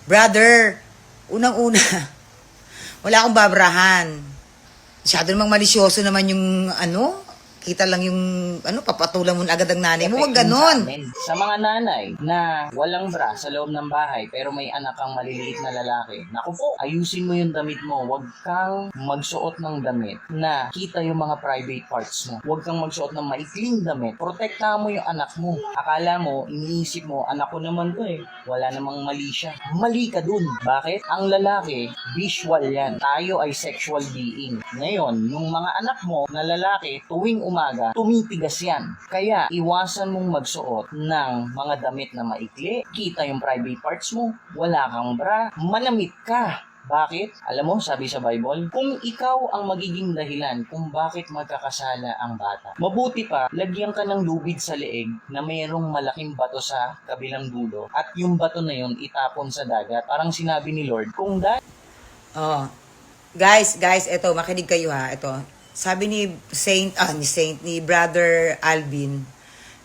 Brother, unang-una, wala akong babrahan. Masyado namang malisyoso naman yung kita lang yung papatulan mo na agad ang nanay mo. Huwag ganon. Sa mga nanay na walang bra sa loob ng bahay pero may anak kang maliliit na lalaki, naku po, ayusin mo yung damit mo. Huwag kang magsuot ng damit na kita yung mga private parts mo. Huwag kang magsuot ng maikling damit. Protektahan mo yung anak mo. Akala mo, iniisip mo, anak ko naman to eh. Wala namang mali siya. Mali ka dun. Bakit? Ang lalaki, visual yan. Tayo ay sexual being. Ngayon, yung mga anak mo na lalaki, tuwing umaga, tumitigas yan. Kaya, iwasan mong magsuot ng mga damit na maikli. Kita yung private parts mo. Wala kang bra. Manamit ka. Bakit? Alam mo, sabi sa Bible, kung ikaw ang magiging dahilan kung bakit magkakasala ang bata, mabuti pa, lagyan ka ng lubid sa leeg na mayroong malaking bato sa kabilang dulo at yung bato na yun itapon sa dagat. Parang sinabi ni Lord, kung Oh. Guys, eto, makinig kayo ha. Eto. Sabi ni Brother Alvin,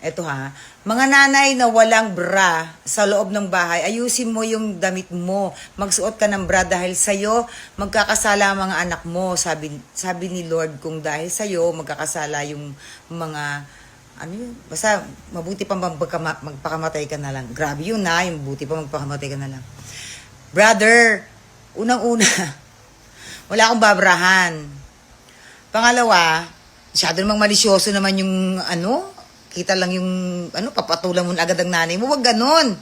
eto ha, mga nanay na walang bra sa loob ng bahay, ayusin mo yung damit mo. Magsuot ka ng bra dahil sa'yo magkakasala ang mga anak mo. Sabi ni Lord, kung dahil sa'yo magkakasala yung mga basta mabuti pa magpakamatay ka na lang. Grabe yun na, yung buti pa magpakamatay ka na lang. Brother, unang-una, wala akong babrahan. Pangalawa, masyado namang malisyoso naman yung kita lang yung papatulan mo na agad ang nanay mo. Huwag ganon.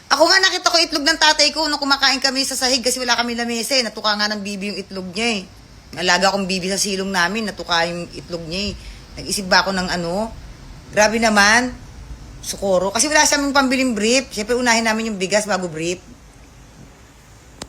Ako nga nakita ko itlog ng tatay ko nung kumakain kami sa sahig kasi wala kami lamesa eh. Natuka nga ng bibi yung itlog niya eh. Nalaga akong bibi sa silong namin, natuka yung itlog niya eh. Nag-isip ba ako ng grabe naman, sukoro. Kasi wala siya pambiling brief. Siyempre unahin namin yung bigas bago brief.